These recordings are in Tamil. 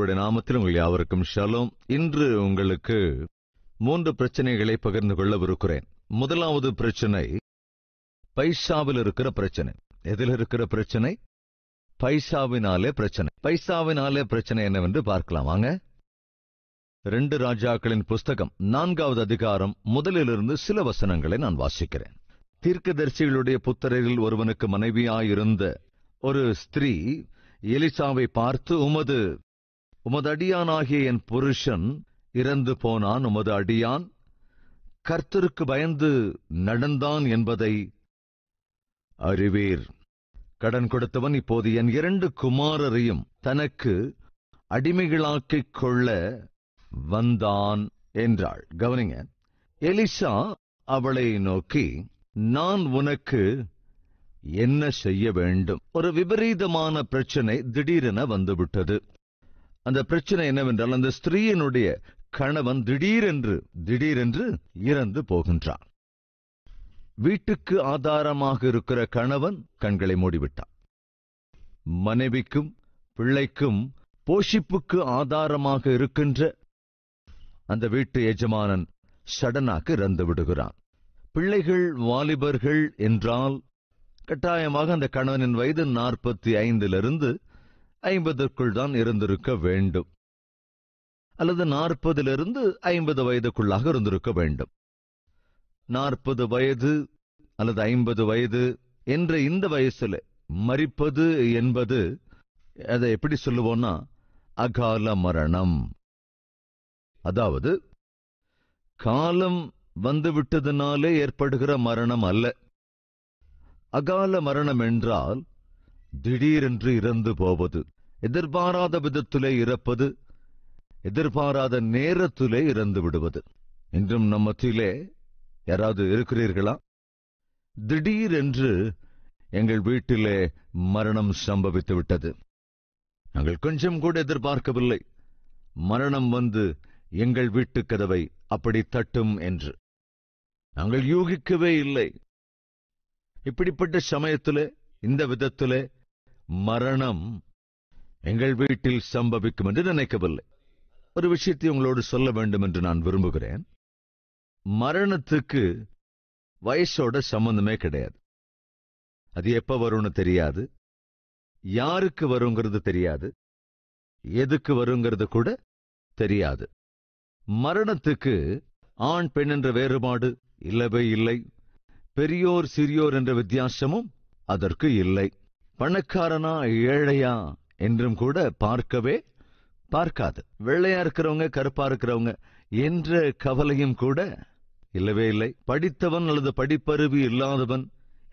இயேசுடைய நாமத்தில் உங்கள் யாவருக்கும் ஷலோம். இன்று உங்களுக்கு 3 பிரச்சனைகளை பகிர்ந்து கொள்ள விருக்கிறேன். முதலாவது பிரச்சனை பைசாவில் இருக்கிற பிரச்சனை. எதில் இருக்கிற பிரச்சனை? பைசாவினாலே பிரச்சனை. பைசாவினாலே பிரச்சனை என்னவென்று பார்க்கலாம் வாங்க. 2 ராஜாக்களின் புஸ்தகம் 4வது அதிகாரம் முதலிலிருந்து சில வசனங்களை நான் வாசிக்கிறேன். தீர்க்கதரிசிகளுடைய புத்திரரில் ஒருவனுக்கு மனைவியாயிருந்த ஒரு ஸ்திரீ எலிசாவை பார்த்து, உமது அடியானாகிய என் புருஷன் இறந்து போனான். உமது அடியான் கர்த்தருக்கு பயந்து நடந்தான் என்பதை அறிவீர். கடன் கொடுத்தவன் இப்போது என் 2 குமாரரையும் தனக்கு அடிமைகளாக்கிக் கொள்ள வந்தான் என்றாள். கவனிங்க, எலிசா அவளை நோக்கி, நான் உனக்கு என்ன செய்ய வேண்டும்? ஒரு விபரீதமான பிரச்சனை திடீரென வந்துவிட்டது. அந்த பிரச்சனை என்னவென்றால், அந்த ஸ்திரீயினுடைய கணவன் திடீரென்று இறந்து போகின்றான். வீட்டுக்கு ஆதாரமாக இருக்கிற கணவன் கண்களை மூடிவிட்டான். மனைவிக்கும் பிள்ளைக்கும் போஷிப்புக்கு ஆதாரமாக இருக்கின்ற அந்த வீட்டு எஜமானன் சடனாக இறந்து விடுகிறான். பிள்ளைகள் வாலிபர்கள் என்றால் கட்டாயமாக அந்த கணவனின் வயது 45 50 தான் இருந்திருக்க வேண்டும், அல்லது 40 50 வயதுக்குள்ளாக இருந்திருக்க வேண்டும். 40 வயது அல்லது 50 வயது என்ற இந்த வயசுல மரிப்பது என்பது, அதை எப்படி சொல்லுவோம்னா, அகால மரணம். அதாவது காலம் வந்துவிட்டதுனாலே ஏற்படுகிற மரணம் அல்ல. அகால மரணம் என்றால் திடீரென்று இறந்து போவது, எதிர்பாராத விதத்திலே இறப்பது, எதிர்பாராத நேரத்திலே இறந்து விடுவது. இன்றும் நம் மத்தியிலே யாராவது இருக்கிறீர்களா? திடீரென்று எங்கள் வீட்டிலே மரணம் சம்பவித்து விட்டது. நாங்கள் கொஞ்சம் கூட எதிர்பார்க்கவில்லை, மரணம் வந்து எங்கள் வீட்டு கதவை அப்படி தட்டும் என்று நாங்கள் யூகிக்கவே இல்லை. இப்படிப்பட்ட சமயத்திலே, இந்த விதத்திலே மரணம் எங்கள் வீட்டில் சம்பவிக்கும் என்று நினைக்கவில்லை. ஒரு விஷயத்தை உங்களோடு சொல்ல வேண்டும் என்று நான் விரும்புகிறேன். மரணத்துக்கு வயசோட சம்பந்தமே கிடையாது. அது எப்ப வரும்னு தெரியாது, யாருக்கு வருங்கிறது தெரியாது, எதுக்கு வருங்கிறது கூட தெரியாது. மரணத்துக்கு ஆண் பெண் என்ற வேறுபாடு இல்லவே இல்லை. பெரியோர் சிறியோர் என்ற வித்தியாசமும் அதற்கு இல்லை. பணக்காரனா ஏழையா என்றும் கூட பார்க்கவே பார்க்காது. வெள்ளையா இருக்கிறவங்க கருப்பா இருக்கிறவங்க என்ற கவலையும் கூட இல்லவே இல்லை. படித்தவன் அல்லது படிப்பறிவு இல்லாதவன்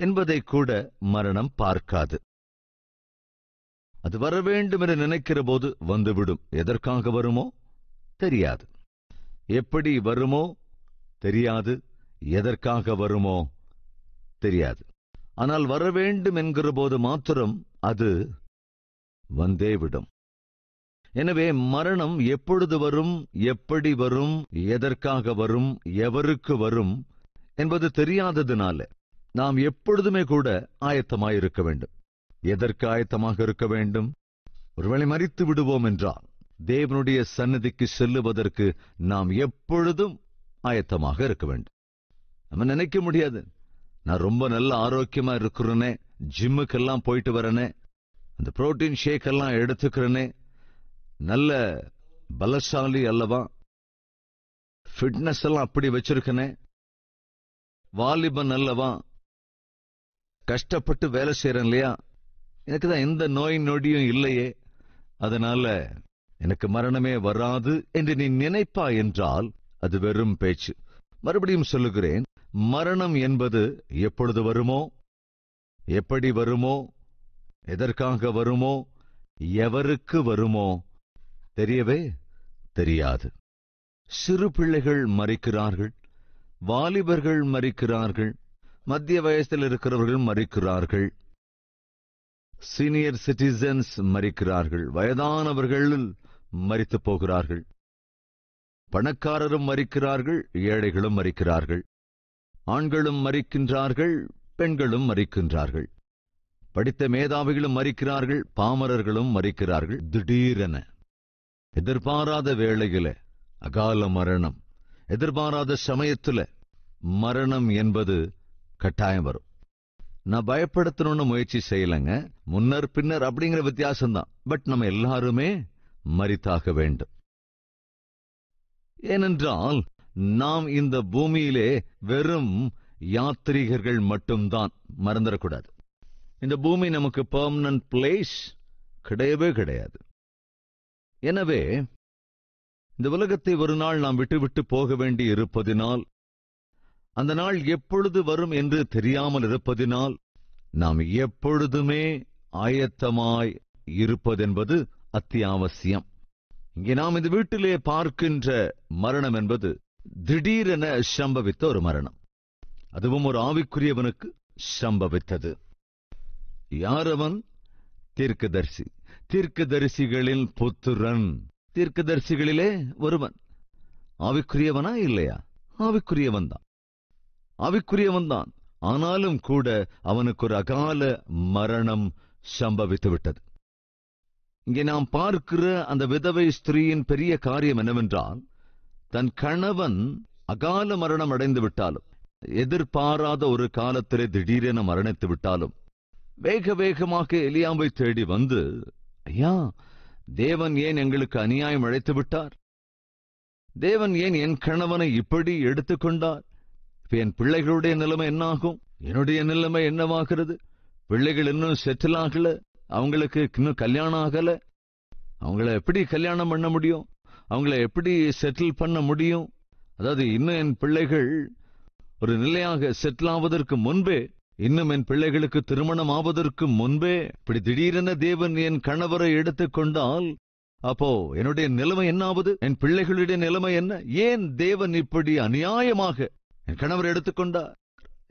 என்பதை கூட மரணம் பார்க்காது. அது வர வேண்டும் என்று நினைக்கிற போது வந்துவிடும். எதற்காக வருமோ தெரியாது, எப்படி வருமோ தெரியாது, எதற்காக வருமோ தெரியாது. ஆனால் வர வேண்டும் என்கிற போது மாத்திரம் அது வந்தேவிடும். எனவே மரணம் எப்பொழுது வரும், எப்படி வரும், எதற்காக வரும், எவருக்கு வரும் என்பது தெரியாததினால நாம் எப்பொழுதுமே கூட ஆயத்தமாயிருக்க வேண்டும். எதற்கு ஆயத்தமாக இருக்க வேண்டும்? ஒருவேளை மரித்து விடுவோம் என்றால் தேவனுடைய சந்நிதிக்கு செல்லுவதற்கு நாம் எப்பொழுதும் ஆயத்தமாக இருக்க வேண்டும். நம்ம நினைக்க முடியாது, நான் ரொம்ப நல்ல ஆரோக்கியமா இருக்கிறேனே, ஜிம்முக்கெல்லாம் போயிட்டு வரனே, அந்த புரோட்டீன் ஷேக் எல்லாம் எடுத்துக்கிறனே, நல்ல பலசாலி அல்லவா, ஃபிட்னஸ் எல்லாம் அப்படி வச்சிருக்கனே, வாலிபன் அல்லவா, கஷ்டப்பட்டு வேலை செய்யறேன் இல்லையா, எனக்கு தான் எந்த நோய் நொடியும் இல்லையே, அதனால எனக்கு மரணமே வராது என்று நீ நினைப்பா என்றால் அது வெறும் பேச்சு. மறுபடியும் சொல்லுகிறேன், மரணம் என்பது எப்பொழுது வருமோ, எப்படி வருமோ, எதற்காக வருமோ, எவருக்கு வருமோ தெரியவே தெரியாது. சிறு பிள்ளைகள் மரிக்கிறார்கள், வாலிபர்கள் மரிக்கிறார்கள், மத்திய வயசில் இருக்கிறவர்கள் மரிக்கிறார்கள், சீனியர் சிட்டிசன்ஸ் மரிக்கிறார்கள், வயதானவர்கள் மரித்து போகிறார்கள், பணக்காரரும் மரிக்கிறார்கள், ஏழைகளும் மரிக்கிறார்கள், ஆண்களும் மரிக்கின்றார்கள், பெண்களும் மரிக்கின்றார்கள், படித்த மேதாவிகளும் மரிக்கிறார்கள், பாமரர்களும் மரிக்கிறார்கள். திடீரென எதிர்பாராத வேளையில அகால மரணம், எதிர்பாராத சமயத்துல மரணம் என்பது கட்டாயம் வரும். நான் பயப்படுத்தணும்னு முயற்சி செய்யலைங்க, முன்னர் பின்னர் அப்படிங்கிற வித்தியாசம்தான். பட் நம்ம எல்லாருமே மரித்தாக வேண்டும். ஏனென்றால் நாம் இந்த பூமியிலே வெறும் யாத்ரீகர்கள் மட்டும்தான், மறந்துடக்கூடாது. இந்த பூமி நமக்கு பெர்மனன்ட் பிளேஸ் கிடையவே கிடையாது. எனவே இந்த உலகத்தை ஒரு நாள் நாம் விட்டுவிட்டு போக வேண்டி இருப்பதினால், அந்த நாள் எப்பொழுது வரும் என்று தெரியாமல் இருப்பதினால், நாம் எப்பொழுதுமே ஆயத்தமாய் இருப்பதென்பது அத்தியாவசியம். இங்கே நாம் இந்த வீட்டிலே பார்க்கின்ற மரணம் என்பது திடீரென சம்பவித்த ஒரு மரணம். அதுவும் ஒரு ஆவிக்குரியவனுக்கு சம்பவித்தது. யார் அவன்? தீர்க்கதரிசி. தீர்க்கதரிசிகளின் புத்திரன். தீர்க்கதரிசிகளிலே ஒருவன். ஆவிக்குரியவனா இல்லையா? ஆவிக்குரியவன்தான், ஆவிக்குரியவன்தான். ஆனாலும் கூட அவனுக்கு ஒரு அகால மரணம் சம்பவித்து விட்டது. இங்கே நாம் பார்க்கிற அந்த விதவை ஸ்திரீயின் பெரிய காரியம் என்னவென்றால், தன் கணவன் அகால மரணம் அடைந்து விட்டாலும், எதிர்பாராத ஒரு காலத்திலே திடீரென மரணித்து விட்டாலும், வேக வேகமாக எலியாவை தேடி வந்து, ஐயா, தேவன் ஏன் எங்களுக்கு அநியாயம் அழைத்து விட்டார்? தேவன் ஏன் என் கணவனை இப்படி எடுத்துக்கொண்டார்? இப்ப என் பிள்ளைகளுடைய நிலைமை என்னாகும்? என்னுடைய நிலைமை என்னவாகிறது? பிள்ளைகள் இன்னும் செட்டில் ஆகல, அவங்களுக்கு இன்னும் கல்யாணம் ஆகல. அவங்கள எப்படி கல்யாணம் பண்ண முடியும்? அவங்கள எப்படி செட்டில் பண்ண முடியும்? அதாவது இன்னும் என் பிள்ளைகள் ஒரு நிலையாக செட்டில் ஆவதற்கு முன்பே, இன்னும் என் பிள்ளைகளுக்கு திருமணம் ஆவதற்கு முன்பே இப்படி திடீரென தேவன் என் கணவரை எடுத்துக்கொண்டால், அப்போ என்னுடைய நிலைமை என்ன ஆவது? என் பிள்ளைகளுடைய நிலைமை என்ன? ஏன் தேவன் இப்படி அநியாயமாக என் கணவரை எடுத்துக்கொண்டார்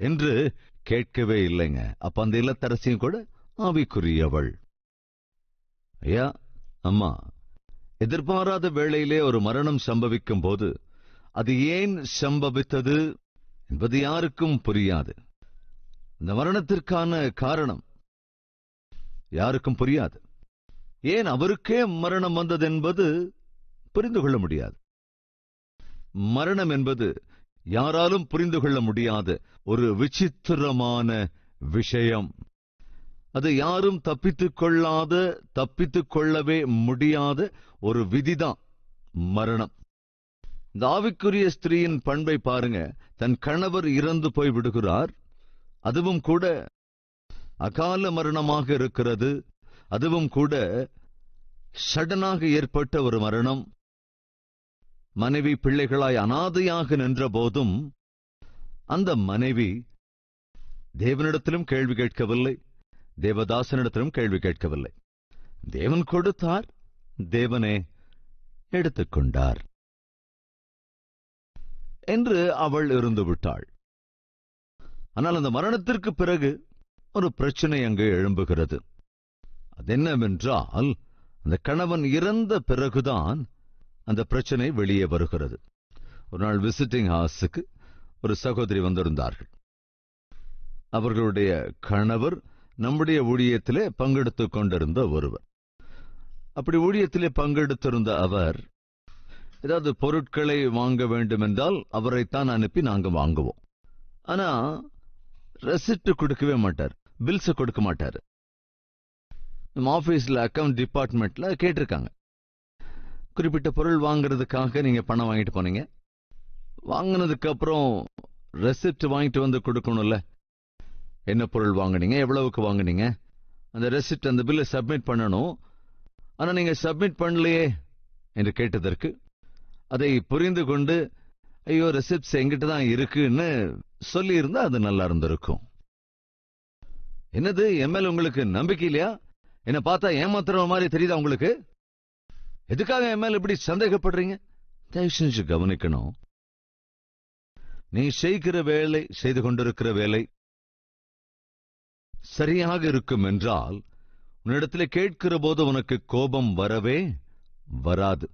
என்று கேட்கவே இல்லைங்க. அப்ப அந்த இல்லத்தரசியும் கூட ஆவிக்குரியவள். ஐயா, அம்மா, எதிர்பாராத வேளையிலே ஒரு மரணம் சம்பவிக்கும் போது அது ஏன் சம்பவித்தது என்பது யாருக்கும் புரியாது. இந்த மரணத்திற்கான காரணம் யாருக்கும் புரியாது. ஏன் அவருக்கே மரணம் வந்தது என்பது புரிந்து கொள்ள முடியாது. மரணம் என்பது யாராலும் புரிந்து கொள்ள முடியாத ஒரு விசித்திரமான விஷயம். அது யாரும் தப்பித்துக் கொள்ளவே முடியாத ஒரு விதிதான் மரணம். இந்த ஆவிக்குரிய ஸ்திரீயின் பண்பை பாருங்க. தன் கணவர் இறந்து போய் விடுகிறார், அதுவும் கூட அகால மரணமாக இருக்கிறது. அதுவும் கூட சடனாக ஏற்பட்ட ஒரு மரணம். மனைவி பிள்ளைகளாய் அனாதையாக நின்ற போதும் அந்த மனைவி தேவனிடத்திலும் கேள்வி கேட்கவில்லை, தேவதாசனிடத்திலும் கேள்வி கேட்கவில்லை. தேவன் கொடுத்தார், தேவனே எடுத்துக்கொண்டார் என்று அவள் இருந்து விட்டாள். ஆனால் அந்த மரணத்திற்கு பிறகு ஒரு பிரச்சனை அங்கு எழும்புகிறது. அது என்னவென்றால், அந்த கணவன் இறந்த பிறகுதான் அந்த பிரச்சனை வெளியே வருகிறது. ஒரு நாள் விசிட்டிங் ஹவுஸுக்கு ஒரு சகோதரி வந்திருந்தார்கள். அவர்களுடைய கணவர் நம்முடைய ஊழியத்திலே பங்கெடுத்துக் கொண்டிருந்த ஒருவர். அப்படி ஊழியத்திலே பங்கெடுத்திருந்த அவர் ஏதாவது பொருட்களை வாங்க வேண்டும் என்றால் அவரைத்தான் அனுப்பி நாங்கள் வாங்குவோம். ஆனா ரெசிப்ட் கொடுக்கவே மாட்டார், பில்ஸ் கொடுக்க மாட்டார். நம்ம ஆபீஸ்ல அக்கவுண்ட் டிபார்ட்மெண்ட்ல கேட்டிருக்காங்க, குறிப்பிட்ட பொருள் வாங்குறதுக்காக நீங்க பணம் வாங்கிட்டு போனீங்க, வாங்கினதுக்கு அப்புறம் ரெசிப்ட் வாங்கிட்டு வந்து கொடுக்கணும்ல. என்ன பொருள் வாங்கினீங்க, எவ்வளவுக்கு வாங்கினீங்க, அந்த ரெசிப்ட், அந்த பில்லை சப்மிட் பண்ணணும். ஆனா நீங்க சப்மிட் பண்ணலையே என்று கேட்டதற்கு அதை புரிந்து கொண்டு, ஐயோ ரெசிப்ட்ஸ் எங்கிட்ட தான் இருக்குன்னு சொல்லி இருந்தா அது நல்லா இருந்திருக்கும். என்னது, எம்எல் உங்களுக்கு நம்பிக்கை இல்லையா? என்ன பார்த்தா ஏமாத்துற மாதிரி தெரியுதா உங்களுக்கு? எதுக்காக எம்எல் இப்படி சந்தேகப்படுறீங்க? தயவு செஞ்சு கவனிக்கணும். நீ செய்கிற வேலை, செய்து கொண்டிருக்கிற வேலை சரியாக இருக்கும் என்றால் உன்னிடத்தில் கேட்கிற போது உனக்கு கோபம் வரவே வராது.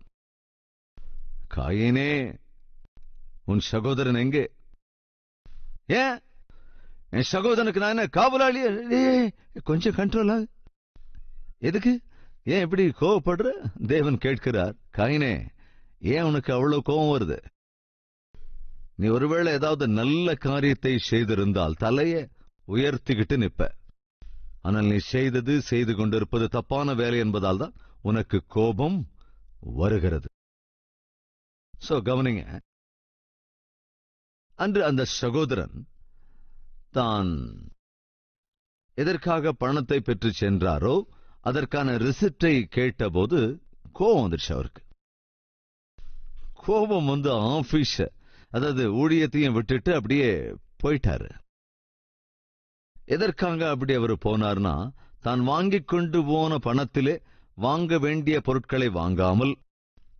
காயினே, உன் சகோதரன் எங்கே? ஏன் என் சகோதரனுக்கு நான் என்ன காவலாளி? கொஞ்சம் கண்ட்ரோல் ஆகு. எதுக்கு, ஏன் இப்படி கோவப்படுற? தேவன் கேட்கிறார், காயினே, ஏன் உனக்கு அவ்வளவு கோபம் வருது? நீ ஒருவேளை ஏதாவது நல்ல காரியத்தை செய்திருந்தால் தலையை உயர்த்திக்கிட்டு நிப்ப. ஆனால் நீ செய்து கொண்டிருப்பது தப்பான வேலை என்பதால் தான் உனக்கு கோபம் வருகிறது. சோ கவனிங்க, அன்று அந்த சகோதரன் தான் எதற்காக பணத்தை பெற்று சென்றாரோ அதற்கான ரிசிப்டை கேட்டபோது கோபம் வந்துருச்சு அவருக்கு. கோபம் வந்து ஆபீஸ, அதாவது ஊழியத்தையும் விட்டுட்டு அப்படியே போயிட்டாரு. எதற்காக அப்படி அவர் போனார்னா, தான் வாங்கிக் கொண்டு போன பணத்திலே வாங்க வேண்டிய பொருட்களை வாங்காமல்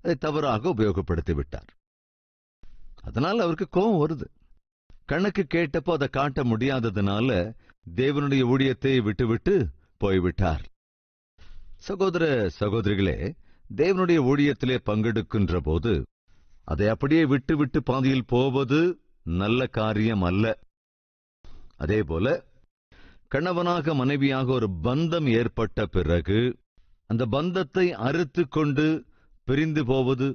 அதை தவறாக உபயோகப்படுத்தி விட்டார். அதனால் அவருக்கு கோபம் வருது. கணக்கு கேட்டப்போ அதை காட்ட முடியாததுனால தேவனுடைய ஊழியத்தை விட்டுவிட்டு போய்விட்டார். சகோதர சகோதரிகளே, தேவனுடைய ஊழியத்திலே பங்கெடுக்கின்ற போது அதை அப்படியே விட்டு பாதியில் போவது நல்ல காரியம் அல்ல. அதேபோல கணவனாக மனைவியாக ஒரு பந்தம் ஏற்பட்ட பிறகு அந்த பந்தத்தை அறுத்து கொண்டு பிரிந்து போவது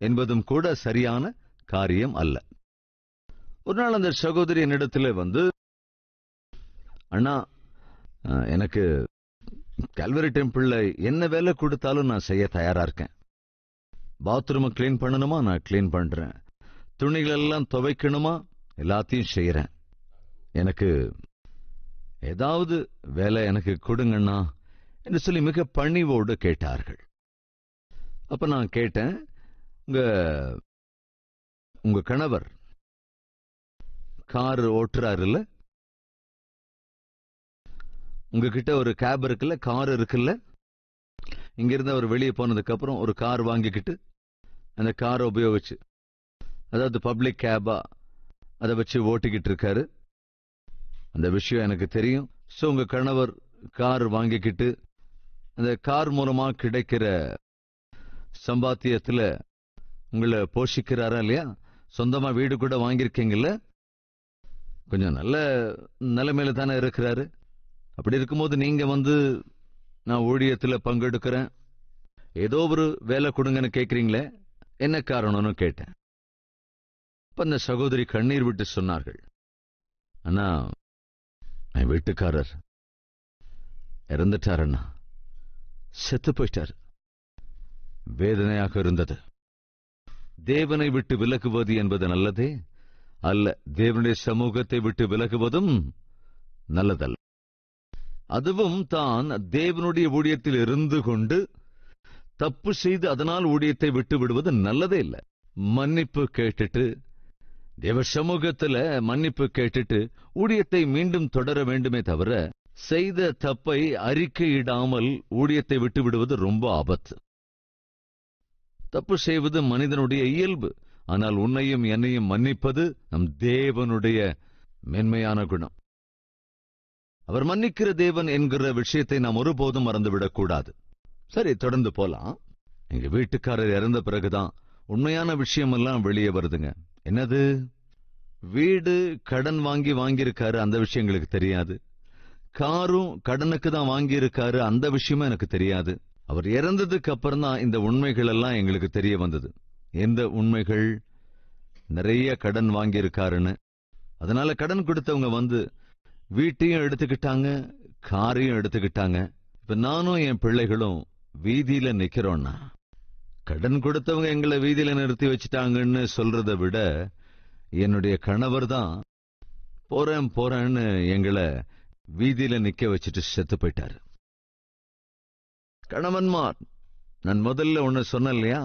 என்பதும் கூட சரியான காரியம் அல்ல. ஒரு நாள் அந்த சகோதரி என்னிடத்தில் வந்து, அண்ணா, எனக்கு கல்வரி டெம்பிள்ல என்ன வேலை கொடுத்தாலும் நான் செய்ய தயாரா இருக்கேன். பாத்ரூமை கிளீன் பண்ணணுமா, நான் கிளீன் பண்றேன். துணிகள் எல்லாம் துவைக்கணுமா, எல்லாத்தையும் செய்யறேன். எனக்கு ஏதாவது வேலை எனக்கு கொடுங்கண்ணா என்று சொல்லி மிக பணிவோடு கேட்டார்கள். அப்ப நான் கேட்டேன், உங்க கணவர் கார் ஓட்டுறாரு இல்ல, உங்ககிட்ட ஒரு கேப் இருக்குல்ல, கார் இருக்குல்ல, இங்கிருந்து அவர் வெளியே போனதுக்கு அப்புறம் ஒரு கார் வாங்கிக்கிட்டு அந்த காரை உபயோகிச்சு, அதாவது பப்ளிக் கேபா அதை வச்சு ஓட்டிக்கிட்டு இருக்காரு. அந்த விஷயம் எனக்கு தெரியும். சோ உங்க கணவர் கார் வாங்கிக்கிட்டு அந்த கார் மூலமா கிடைக்கிற சம்பாத்தியத்துல உங்களை போஷிக்கிறாரா இல்லையா? சொந்தமா வீடு கூட வாங்கியிருக்கீங்கல்ல, கொஞ்சம் நல்ல நிலைமையில தானே இருக்கிறாரு. அப்படி இருக்கும்போது நீங்க வந்து நான் ஊழியத்துல பங்கெடுக்கிறேன், ஏதோ ஒரு வேலை கொடுங்கன்னு கேட்கறீங்களே, என்ன காரணம்னு கேட்டேன். அப்ப அந்த சகோதரி கண்ணீர் விட்டு சொன்னார்கள், அண்ணா, என் வீட்டுக்காரர் இறந்துட்டார் அண்ணா, செத்து போயிட்டார். வேதனையாக இருந்தது. தேவனை விட்டு விலகுவது என்பது நல்லதே அல்ல, தேவனுடைய சமூகத்தை விட்டு விலகுவதும் நல்லதல்ல. அதுவும் தான் தேவனுடைய ஊழியத்தில் இருந்து கொண்டு தப்பு செய்து அதனால் ஊழியத்தை விட்டு விடுவது நல்லதே இல்லை. மன்னிப்பு கேட்டுட்டு, தேவ சமூகத்துல மன்னிப்பு கேட்டுட்டு ஊழியத்தை மீண்டும் தொடர வேண்டுமே தவிர செய்த தப்பை அறிக்கையிடாமல் ஊழியத்தை விட்டு விடுவது ரொம்ப ஆபத்து. தப்பு செய்வது மனிதனுடைய இயல்பு. ஆனால் உன்னையும் என்னையும் மன்னிப்பது நம் தேவனுடைய மென்மையான குணம். அவர் மன்னிக்கிற தேவன் என்கிற விஷயத்தை நாம் ஒருபோதும் மறந்துவிடக்கூடாது. சரி, தொடர்ந்து போலாம். எங்க வீட்டுக்காரர் இறந்த பிறகுதான் உண்மையான விஷயமெல்லாம் வெளியே வருதுங்க. என்னது? வீடு கடன் வாங்கியிருக்காரு, அந்த விஷயம் எங்களுக்கு தெரியாது. காரும் கடனுக்கு தான் வாங்கியிருக்காரு, அந்த விஷயமும் எனக்கு தெரியாது. அவர் இறந்ததுக்கு அப்புறம் தான் இந்த உண்மைகள் எல்லாம் எங்களுக்கு தெரிய வந்தது. எந்த உண்மைகள்? நிறைய கடன் வாங்கியிருக்காருன்னு. அதனால கடன் கொடுத்தவங்க வந்து வீட்டையும் எடுத்துக்கிட்டாங்க, காரையும் எடுத்துக்கிட்டாங்க. இப்ப நானும் என் பிள்ளைகளும் வீதியில நிக்கிறோம்னா, கடன் கொடுத்தவங்க எங்களை வீதியில நிறுத்தி வச்சுட்டாங்கன்னு சொல்றதை விட என்னுடைய கணவர் தான் போறேன்னு எங்களை வீதியில நிக்க வச்சுட்டு செத்து போயிட்டாரு. கணவன்மார், நான் முதல்ல ஒன்னு சொன்னேன் இல்லையா,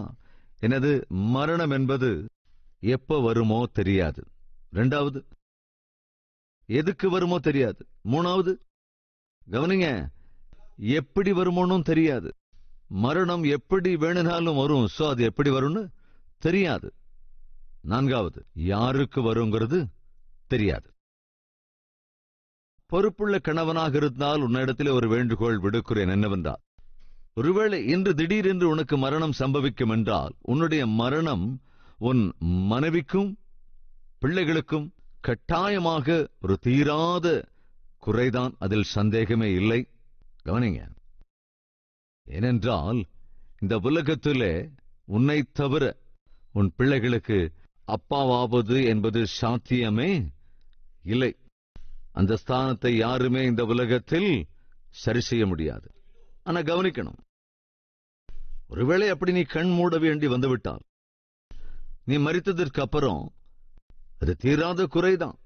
என்னது? மரணம் என்பது எப்ப வருமோ தெரியாது. ரெண்டாவது, எதுக்கு வருமோ தெரியாது. மூணாவது, கவனிங்க, எப்படி வருமோன்னு தெரியாது. மரணம் எப்படி வேணுனாலும் வரும். சோ அது எப்படி வரும்னு தெரியாது. நான்காவது, யாருக்கு வருங்கிறது தெரியாது. பொறுப்புள்ள கணவனாக இருந்தால் உன்னிடத்திலே ஒரு வேண்டுகோள் விடுக்கிறேன். என்னவென்றால், ஒருவேளை இன்று திடீரென்று உனக்கு மரணம் சம்பவிக்கும் என்றால், உன்னுடைய மரணம் உன் மனைவிக்கும் பிள்ளைகளுக்கும் கட்டாயமாக ஒரு தீராத குறைதான். அதில் சந்தேகமே இல்லை. கவனிங்க, ஏனென்றால் இந்த உலகத்திலே உன்னை தவிர உன் பிள்ளைகளுக்கு அப்பாவாவது என்பது சாத்தியமே இல்லை. அந்த ஸ்தானத்தை யாருமே இந்த உலகத்தில் சரி செய்ய முடியாது. ஆனா கவனிக்கணும், ஒருவேளை அப்படி நீ கண் மூட வேண்டி வந்துவிட்டால், நீ மரித்ததற்கு அப்புறம் அது தீராத குறைதான்.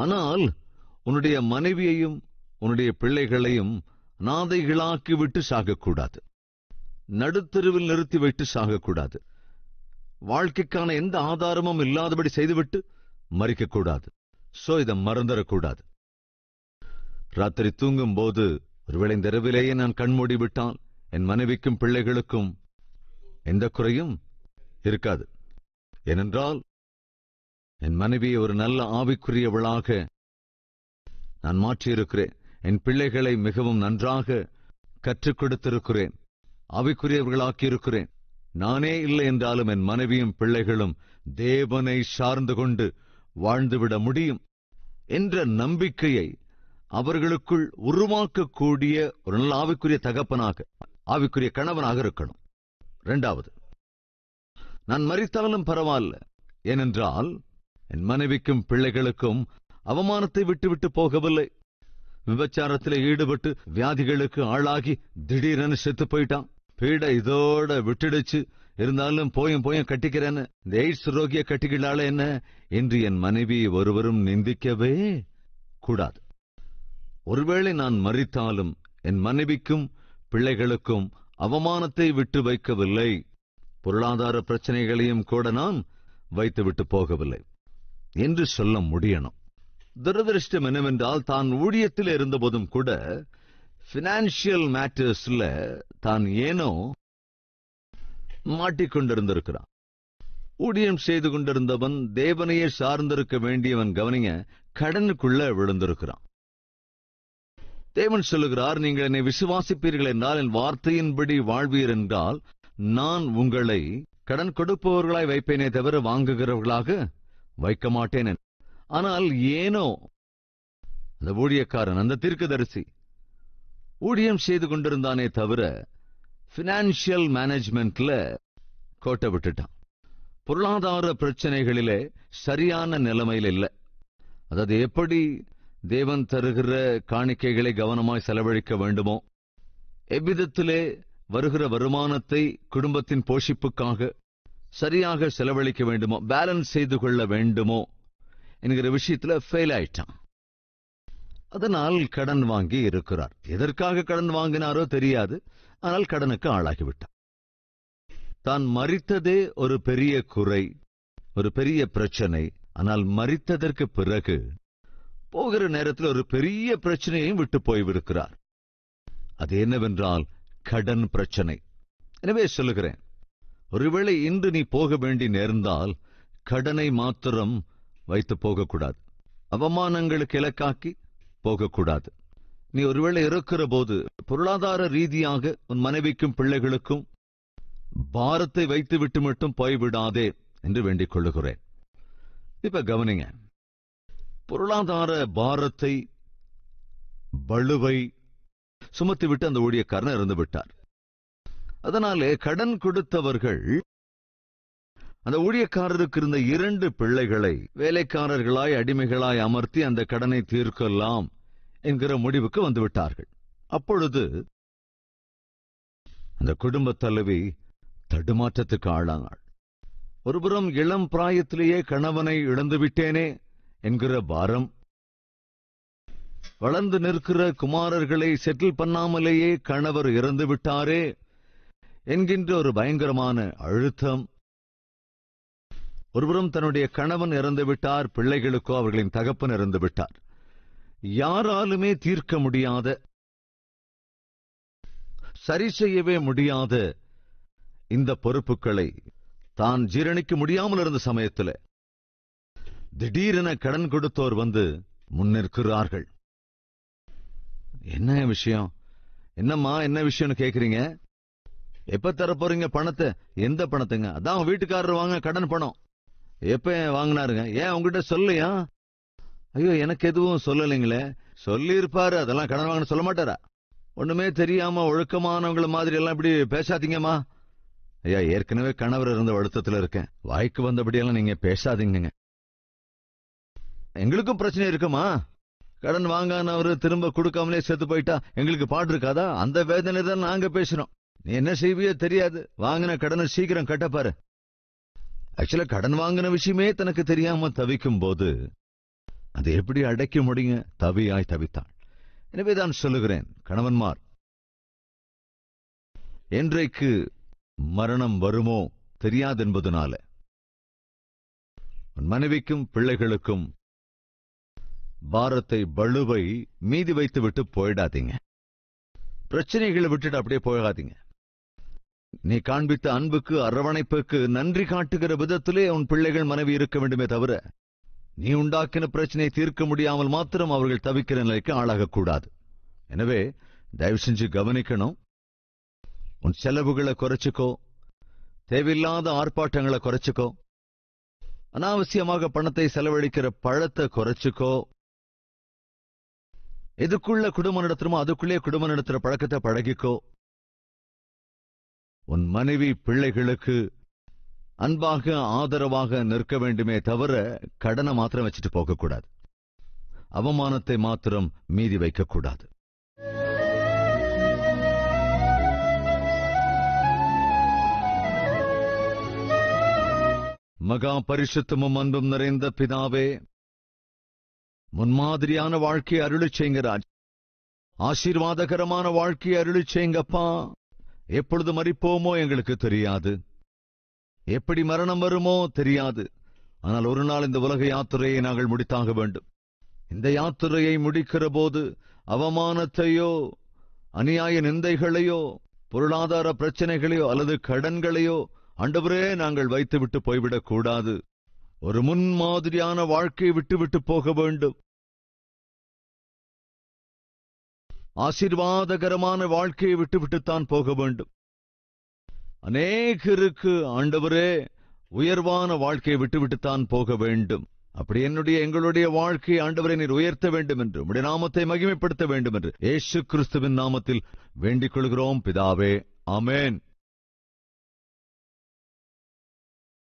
ஆனால் உன்னுடைய மனைவியையும் உன்னுடைய பிள்ளைகளையும் அநாதைகளாக்கி விட்டு சாகக்கூடாது. நடுத்தெருவில் நிறுத்தி வைத்து சாகக்கூடாது. வாழ்க்கைக்கான எந்த ஆதாரமும் இல்லாதபடி செய்துவிட்டு மறிக்கக்கூடாது. இதை மறந்துடக்கூடாது. ராத்திரி தூங்கும் போது ஒருவேளை இந்த இரவிலேயே நான் கண்மூடி விட்டால் என் மனைவிக்கும் பிள்ளைகளுக்கும் எந்த குறையும் இருக்காது. ஏனென்றால் என் மனைவியை ஒரு நல்ல ஆவிக்குரியவளாக நான் மாற்றியிருக்கிறேன். என் பிள்ளைகளை மிகவும் நன்றாக கற்றுக் கொடுத்திருக்கிறேன், ஆவிக்குரியவர்களாக்கியிருக்கிறேன். நானே இல்லை என்றாலும் என் மனைவியும் பிள்ளைகளும் தேவனை சார்ந்து கொண்டு வாழ்ந்துவிட முடியும் என்ற நம்பிக்கையை அவர்களுக்குள் உருவாக்கக்கூடிய ஒரு நல்ல ஆவிக்குரிய தகப்பனாக, ஆவிக்குரிய கணவனாக இருக்கணும். இரண்டாவது, நான் மரித்தாலும் பரவாயில்ல, ஏனென்றால் என் மனைவிக்கும் பிள்ளைகளுக்கும் அவமானத்தை விட்டுவிட்டு போகவில்லை. விபச்சாரத்தில் ஈடுபட்டு வியாதிகளுக்கு ஆளாகி திடீரென செத்து போயிட்டான். பீடை இதோட விட்டுடுச்சு, இருந்தாலும் போயும் கட்டிக்கிறேன்னு இந்த எய்ட்ஸ் ரோகிய கட்டிக்கலால என்ன என்று என் மனைவியை ஒருவரும் நிந்திக்கவே கூடாது. ஒருவேளை நான் மரித்தாலும் என் மனைவிக்கும் பிள்ளைகளுக்கும் அவமானத்தை விட்டு வைக்கவில்லை. பொருளாதார பிரச்சனைகளையும் கூட நான் வைத்துவிட்டு போகவில்லை என்று சொல்ல முடியணும். துரதிருஷ்டம் என்னவென்றால், தான் ஊழியத்தில் இருந்தபோதும் கூட பினான்சியல் மேட்டர்ஸ்ல தான் ஏனோ மாட்டிக்கொண்டிருந்திருக்கிறான். ஊழியம் செய்து கொண்டிருந்தவன், தேவனையே சார்ந்திருக்க வேண்டியவன், கவனிங்க, கடனுக்குள்ள விழுந்திருக்கிறான். தேவன் சொல்லுகிறார், நீங்கள் என்னை விசுவாசிப்பீர்கள் என்றால், என் வார்த்தையின்படி வாழ்வீர் என்றால், நான் உங்களை கடன் கொடுப்பவர்களாய் வைப்பேனே தவிர வாங்குகிறவர்களாக வைக்க மாட்டேன். ஆனால் ஏனோ அந்த ஊழியக்காரன், அந்த தீர்க்கதரிசி ஊழியம் செய்து கொண்டிருந்தானே தவிர பினான்சியல் மேனேஜ்மெண்ட்ல கோட்டை விட்டுட்டான். பொருளாதார பிரச்சனைகளிலே சரியான நிலைமையில் இல்லை. அதாவது எப்படி தேவன் தருகிற காணிக்கைகளை கவனமாய் செலவழிக்க வேண்டுமோ, எவ்விதத்திலே வருகிற வருமானத்தை குடும்பத்தின் போஷிப்புக்காக சரியாக செலவழிக்க வேண்டுமோ, பேலன்ஸ் செய்து கொள்ள வேண்டுமோ என்கிற விஷயத்துல ஃபெயில் ஆயிட்டான். அதனால் கடன் வாங்கி இருக்கிறார். எதற்காக கடன் வாங்கினாரோ தெரியாது, ஆனால் கடனுக்கு ஆளாகிவிட்டார். தான் மரித்ததே ஒரு பெரிய குறை, ஒரு பெரிய பிரச்சனை. ஆனால் மரித்ததற்கு பிறகு போகிற நேரத்தில் ஒரு பெரிய பிரச்சனையையும் விட்டு போய்விருக்கிறார். அது என்னவென்றால் கடன் பிரச்சனை. எனவே சொல்லுகிறேன், ஒருவேளை இன்று நீ போக வேண்டி நேர்ந்தால் கடனை மாத்திரம் வைத்து போகக்கூடாது, அவமானங்களுக்கு இலக்காக்கி போகக்கூடாது. நீ ஒருவேளை இருக்கிற போது பொருளாதார ரீதியாக உன் மனைவிக்கும் பிள்ளைகளுக்கும் பாரத்தை வைத்துவிட்டு மட்டும் போய்விடாதே என்று வேண்டிக் கொள்ளுகிறேன். இப்ப கவனிங்க, பொருளாதார பாரத்தை, பளுவை சுமத்திவிட்டு அந்த ஊழியக்காரன் இறந்து விட்டார். அதனாலே கடன் கொடுத்தவர்கள் அந்த ஊழியக்காரருக்கு இருந்த 2 பிள்ளைகளை வேலைக்காரர்களாய், அடிமைகளாய் அமர்த்தி அந்த கடனை தீர்க்கலாம் என்கிற முடிவுக்கு வந்துவிட்டார்கள். அப்பொழுது அந்த குடும்ப தலைவி தடுமாற்றத்துக்கு ஆளானாள். ஒருபுறம் இளம் பிராயத்திலேயே கணவனை இழந்துவிட்டேனே என்கிற பாரம், வளர்ந்து நிற்கிற குமாரர்களை செட்டில் பண்ணாமலேயே கணவர் இறந்து விட்டாரே என்கின்ற ஒரு பயங்கரமான அழுத்தம், ஒருபுறம் தன்னுடைய கணவன் இறந்து விட்டார், பிள்ளைகளுக்கோ அவர்களின் தகப்பன் இறந்து விட்டார். யாராலுமே தீர்க்க முடியாத, சரி செய்யவே முடியாத இந்த பொறுப்புகளை தான் ஜீரணிக்க முடியாமல் இருந்த சமயத்தில் திடீரென கடன் கொடுத்தோர் வந்து முன்னிற்கிறார்கள். என்ன விஷயம், என்னம்மா என்ன விஷயம்னு கேக்குறீங்க? எப்ப தரப்போறீங்க பணத்தை? எந்த பணத்துங்க? அதான் வீட்டுக்காரர் வாங்க கடன் பணம். எப்ப வாங்கினாருங்க? ஏன் உங்ககிட்ட சொல்லையா? ஐயோ, எனக்கு எதுவும் சொல்லலைங்களே. சொல்லி இருப்பாரு, அதெல்லாம் கடன் வாங்க சொல்ல மாட்டாரா? ஒண்ணுமே தெரியாம ஒழுக்கமானவங்கள மாதிரி எல்லாம் இப்படி பேசாதீங்கம்மா. ஐயா, ஏற்கனவே கணவர் இருந்த வருத்தத்துல இருக்கேன், வாய்க்கு வந்தபடியெல்லாம் நீங்க பேசாதீங்க. எங்களுக்கும் பிரச்சனை இருக்குமா? கடன் வாங்கானவரு திரும்ப கொடுக்காமலே செத்து போயிட்டா எங்களுக்கு பாடு இருக்காதா? அந்த வேதனை தான் நாங்க பேசுறோம். நீ என்ன செய்வியோ தெரியாது, வாங்கின கடனை சீக்கிரம் கட்டப்பாரு. ஆக்சுவலா கடன் வாங்கின விஷயமே தனக்கு தெரியாம தவிக்கும் போது அதை எப்படி அடைக்க முடியுங்க? தவியாய் தவித்தாள். எனவேதான் சொல்லுகிறேன், கணவன்மார், என்றைக்கு மரணம் வருமோ தெரியாது என்பதனால மனைவிக்கும் பிள்ளைகளுக்கும் பாரத்தை, பளுவை மீதி வைத்து விட்டு போயிடாதீங்க. பிரச்சனைகளை விட்டுட்டு அப்படியே போகாதீங்க. நீ காண்பித்த அன்புக்கு, அரவணைப்புக்கு நன்றி காட்டுகிற விதத்திலே உன் பிள்ளைகள், மனைவி இருக்க வேண்டுமே தவிர நீ உண்டாக்கின பிரச்சனையை தீர்க்க முடியாமல் மாத்திரம் அவர்கள் தவிக்கிற நிலைக்கு ஆளாகக்கூடாது. எனவே தயவு செஞ்சு கவனிக்கணும். உன் செலவுகளை குறைச்சுக்கோ, தேவையில்லாத ஆர்ப்பாட்டங்களை குறைச்சுக்கோ, அனாவசியமாக பணத்தை செலவழிக்கிற பழத்தை குறைச்சுக்கோ. எதுக்குள்ள குடும்பம் நடத்துறமோ அதுக்குள்ளே குடும்பம் நடத்துற பழக்கத்தை பழகிக்கோ. உன் மனைவி, பிள்ளைகளுக்கு அன்பாக, ஆதரவாக நிற்க வேண்டுமே தவிர கடனை மாத்திரம் வச்சுட்டு போகக்கூடாது, அவமானத்தை மாத்திரம் மீதி வைக்கக்கூடாது. மகா பரிசுத்தமும் அன்பும் நிறைந்த பிதாவே, முன்மாதிரியான வாழ்க்கையை அருளிச் செய்யுங்க ராஜ். ஆசீர்வாதகரமான வாழ்க்கையை அருளிச் செய்யுங்கப்பா. எப்பொழுது மரிப்போமோ எங்களுக்கு தெரியாது, எப்படி மரணம் வருமோ தெரியாது. ஆனால் ஒரு நாள் இந்த உலக யாத்திரையை நாங்கள் முடித்தாக வேண்டும். இந்த யாத்திரையை முடிக்கிற போது அவமானத்தையோ, அநியாய நிந்தைகளையோ, பொருளாதார பிரச்சனைகளையோ அல்லது கடன்களையோ ஆண்டவரே நாங்கள் வைத்துவிட்டு போய்விடக் கூடாது. ஒரு முன்மாதிரியான வாழ்க்கையை விட்டுவிட்டு போக வேண்டும். ஆசீர்வாதகரமான வாழ்க்கையை விட்டுவிட்டுத்தான் போக வேண்டும். அநேகருக்கு ஆண்டவரே உயர்வான வாழ்க்கையை விட்டுவிட்டுத்தான் போக வேண்டும். அப்படி எங்களுடைய வாழ்க்கையை ஆண்டவரை நீர் உயர்த்த வேண்டும் என்று, உம்முடைய நாமத்தை மகிமைப்படுத்த வேண்டும் என்று இயேசு கிறிஸ்துவின் நாமத்தில் வேண்டிக் கொள்கிறோம் பிதாவே. ஆமென்.